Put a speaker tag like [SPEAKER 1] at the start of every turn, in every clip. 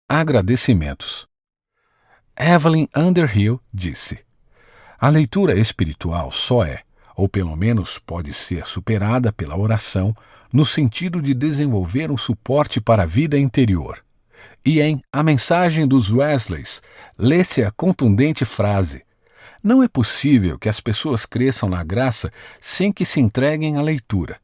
[SPEAKER 1] Agradecimentos. Evelyn Underhill disse: a leitura espiritual só é, ou pelo menos pode ser superada pela oração, no sentido de desenvolver um suporte para a vida interior. E em A Mensagem dos Wesleys, lê-se a contundente frase: não é possível que as pessoas cresçam na graça sem que se entreguem à leitura.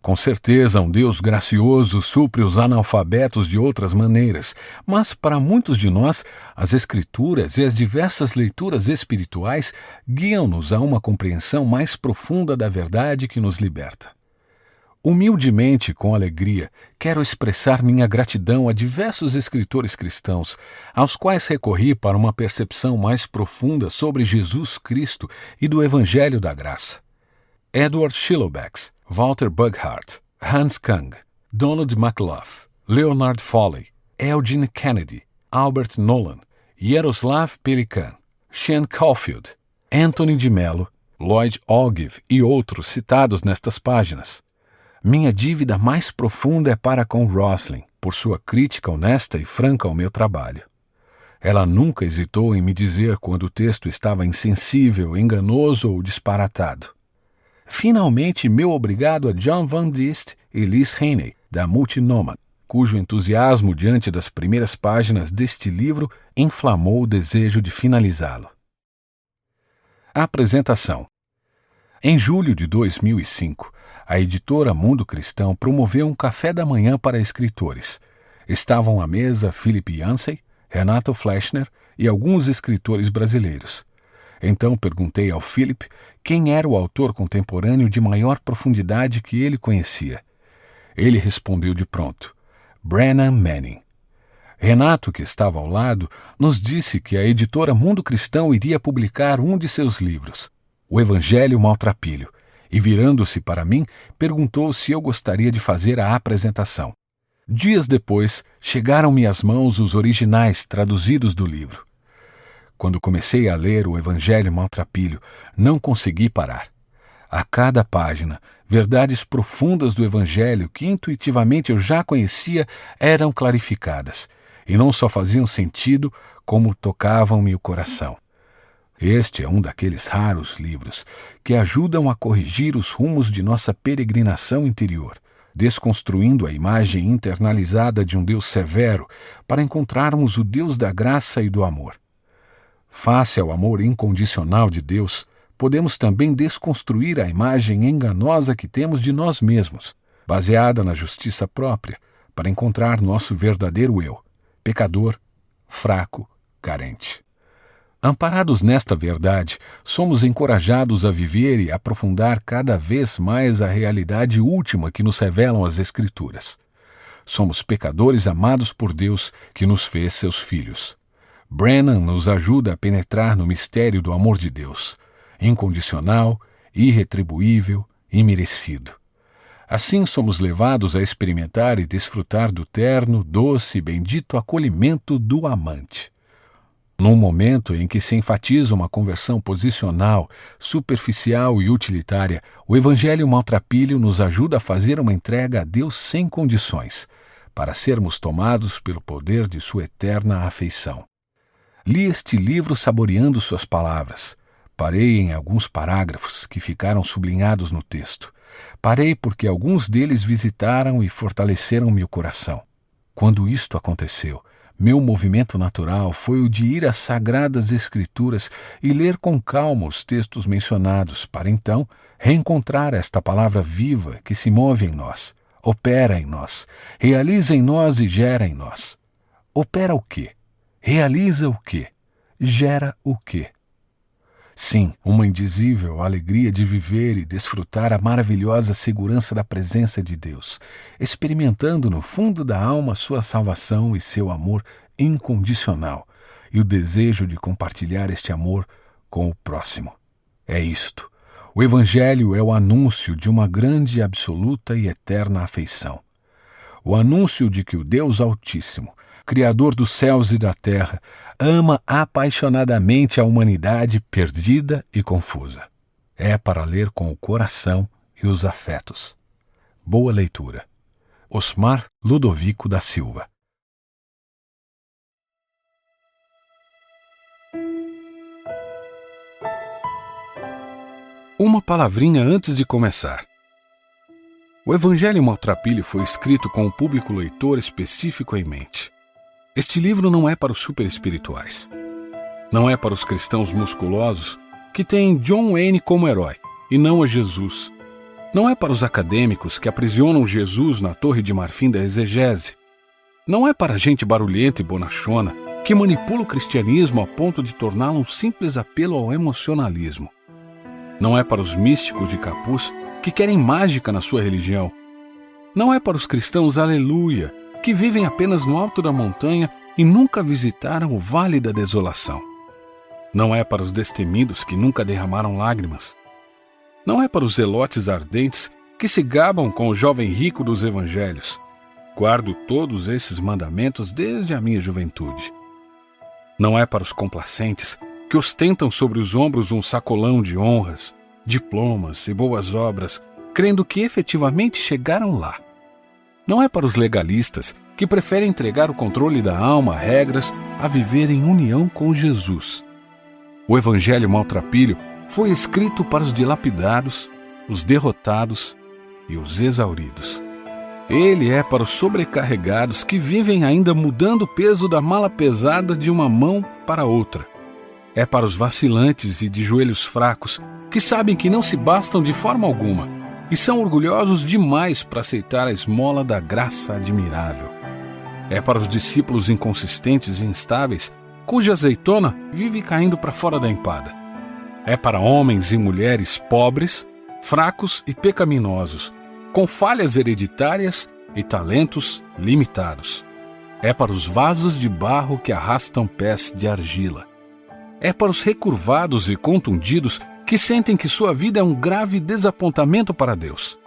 [SPEAKER 1] Com certeza, um Deus gracioso supre os analfabetos de outras maneiras, mas para muitos de nós, as Escrituras e as diversas leituras espirituais guiam-nos a uma compreensão mais profunda da verdade que nos liberta. Humildemente, com alegria, quero expressar minha gratidão a diversos escritores cristãos, aos quais recorri para uma percepção mais profunda sobre Jesus Cristo e do Evangelho da Graça. Edward Schillebeeckx, Walter Burghardt, Hans Kung, Donald McLough, Leonard Foley, Eugene Kennedy, Albert Nolan, Yaroslav Pelikan, Sean Caulfield, Anthony de Mello, Lloyd Ogilvie e outros citados nestas páginas. Minha dívida mais profunda é para com Rosalind, por sua crítica honesta e franca ao meu trabalho. Ela nunca hesitou em me dizer quando o texto estava insensível, enganoso ou disparatado. Finalmente, meu obrigado a John Van Diest e Liz Haney, da Multinomad, cujo entusiasmo diante das primeiras páginas deste livro inflamou o desejo de finalizá-lo. Apresentação. Em julho de 2005, a editora Mundo Cristão promoveu um café da manhã para escritores. Estavam à mesa Philip Yancey, Renato Fleschner e alguns escritores brasileiros. Então perguntei ao Philip quem era o autor contemporâneo de maior profundidade que ele conhecia. Ele respondeu de pronto: Brennan Manning. Renato, que estava ao lado, nos disse que a editora Mundo Cristão iria publicar um de seus livros, O Evangelho Maltrapilho, e virando-se para mim, perguntou se eu gostaria de fazer a apresentação. Dias depois, chegaram-me às mãos os originais traduzidos do livro. Quando comecei a ler o Evangelho Maltrapilho, não consegui parar. A cada página, verdades profundas do Evangelho que intuitivamente eu já conhecia eram clarificadas, e não só faziam sentido, como tocavam-me o coração. Este é um daqueles raros livros que ajudam a corrigir os rumos de nossa peregrinação interior, desconstruindo a imagem internalizada de um Deus severo para encontrarmos o Deus da graça e do amor. Face ao amor incondicional de Deus, podemos também desconstruir a imagem enganosa que temos de nós mesmos, baseada na justiça própria, para encontrar nosso verdadeiro eu, pecador, fraco, carente. Amparados nesta verdade, somos encorajados a viver e aprofundar cada vez mais a realidade última que nos revelam as Escrituras. Somos pecadores amados por Deus, que nos fez seus filhos. Brennan nos ajuda a penetrar no mistério do amor de Deus, incondicional, irretribuível e merecido. Assim somos levados a experimentar e desfrutar do terno, doce e bendito acolhimento do amante. Num momento em que se enfatiza uma conversão posicional, superficial e utilitária, o Evangelho Maltrapilho nos ajuda a fazer uma entrega a Deus sem condições, para sermos tomados pelo poder de sua eterna afeição. Li este livro saboreando suas palavras. Parei em alguns parágrafos que ficaram sublinhados no texto. Parei porque alguns deles visitaram e fortaleceram meu coração. Quando isto aconteceu, meu movimento natural foi o de ir às Sagradas Escrituras e ler com calma os textos mencionados, para então reencontrar esta palavra viva que se move em nós, opera em nós, realiza em nós e gera em nós. Opera o quê? Realiza o quê? Gera o quê? Sim, uma indizível alegria de viver e desfrutar a maravilhosa segurança da presença de Deus, experimentando no fundo da alma sua salvação e seu amor incondicional, e o desejo de compartilhar este amor com o próximo. É isto. O Evangelho é o anúncio de uma grande, absoluta e eterna afeição. O anúncio de que o Deus Altíssimo, Criador dos céus e da terra, ama apaixonadamente a humanidade perdida e confusa. É para ler com o coração e os afetos. Boa leitura. Osmar Ludovico da Silva. Uma palavrinha antes de começar. O Evangelho Maltrapilho foi escrito com um público leitor específico em mente. Este livro não é para os super espirituais. Não é para os cristãos musculosos que têm John Wayne como herói e não a Jesus. Não é para os acadêmicos que aprisionam Jesus na torre de marfim da exegese. Não é para a gente barulhenta e bonachona que manipula o cristianismo a ponto de torná-lo um simples apelo ao emocionalismo. Não é para os místicos de capuz que querem mágica na sua religião. Não é para os cristãos aleluia que vivem apenas no alto da montanha e nunca visitaram o Vale da Desolação. Não é para os destemidos que nunca derramaram lágrimas. Não é para os zelotes ardentes que se gabam com o jovem rico dos evangelhos. Guardo todos esses mandamentos desde a minha juventude. Não é para os complacentes que ostentam sobre os ombros um sacolão de honras, diplomas e boas obras, crendo que efetivamente chegaram lá. Não é para os legalistas que preferem entregar o controle da alma a regras a viver em união com Jesus. O Evangelho Maltrapilho foi escrito para os dilapidados, os derrotados e os exauridos. Ele é para os sobrecarregados que vivem ainda mudando o peso da mala pesada de uma mão para outra. É para os vacilantes e de joelhos fracos que sabem que não se bastam de forma alguma e são orgulhosos demais para aceitar a esmola da graça admirável. É para os discípulos inconsistentes e instáveis cuja azeitona vive caindo para fora da empada. É para homens e mulheres pobres, fracos e pecaminosos, com falhas hereditárias e talentos limitados. É para os vasos de barro que arrastam pés de argila. É para os recurvados e contundidos que sentem que sua vida é um grave desapontamento para Deus.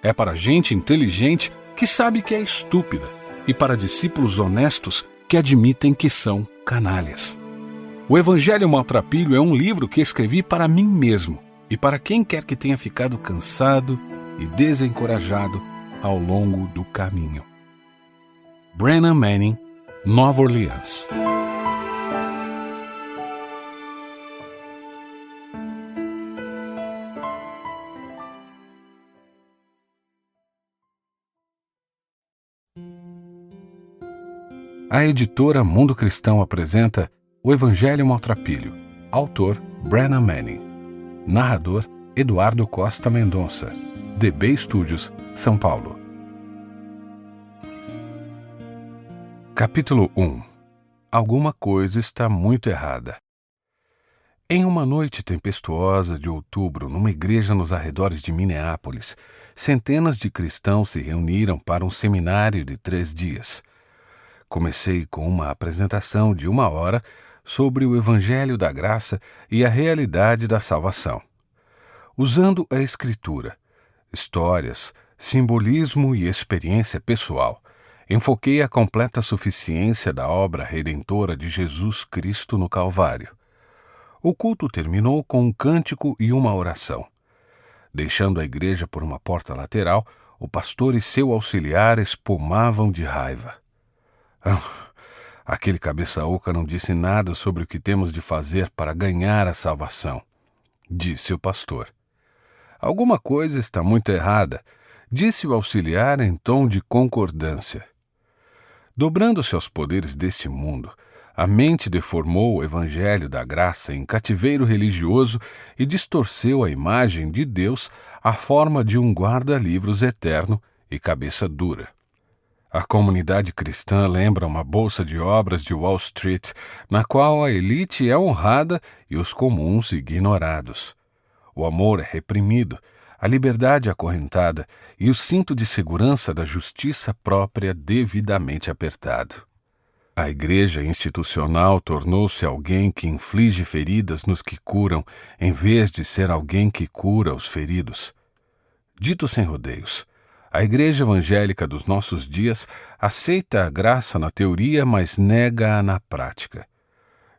[SPEAKER 1] É para gente inteligente que sabe que é estúpida e para discípulos honestos que admitem que são canalhas. O Evangelho Maltrapilho é um livro que escrevi para mim mesmo e para quem quer que tenha ficado cansado e desencorajado ao longo do caminho. Brennan Manning, Nova Orleans. A editora Mundo Cristão apresenta O Evangelho Maltrapilho. Autor Brennan Manning. Narrador Eduardo Costa Mendonça. DB Studios, São Paulo. Capítulo 1. Alguma coisa está muito errada. Em uma noite tempestuosa de outubro, numa igreja nos arredores de Minneapolis, centenas de cristãos se reuniram para um seminário de 3 dias. Comecei com uma apresentação de 1 hora sobre o Evangelho da Graça e a realidade da salvação. Usando a Escritura, histórias, simbolismo e experiência pessoal, enfoquei a completa suficiência da obra redentora de Jesus Cristo no Calvário. O culto terminou com um cântico e uma oração. Deixando a igreja por uma porta lateral, o pastor e seu auxiliar espumavam de raiva. Aquele cabeça oca não disse nada sobre o que temos de fazer para ganhar a salvação, disse o pastor. Alguma coisa está muito errada, disse o auxiliar em tom de concordância. Dobrando-se aos poderes deste mundo, a mente deformou o Evangelho da Graça em cativeiro religioso e distorceu a imagem de Deus à forma de um guarda-livros eterno e cabeça dura. A comunidade cristã lembra uma bolsa de obras de Wall Street, na qual a elite é honrada e os comuns ignorados. O amor é reprimido, a liberdade acorrentada e o cinto de segurança da justiça própria devidamente apertado. A igreja institucional tornou-se alguém que inflige feridas nos que curam, em vez de ser alguém que cura os feridos. Dito sem rodeios, a igreja evangélica dos nossos dias aceita a graça na teoria, mas nega-a na prática.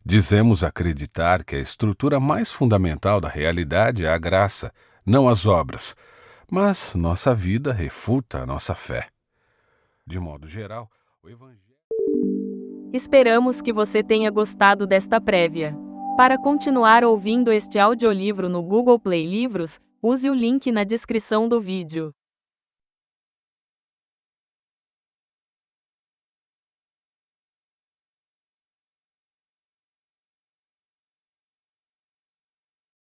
[SPEAKER 1] Dizemos acreditar que a estrutura mais fundamental da realidade é a graça, não as obras, mas nossa vida refuta a nossa fé. De modo geral, o Evangelho...
[SPEAKER 2] Esperamos que você tenha gostado desta prévia. Para continuar ouvindo este audiolivro no Google Play Livros, use o link na descrição do vídeo.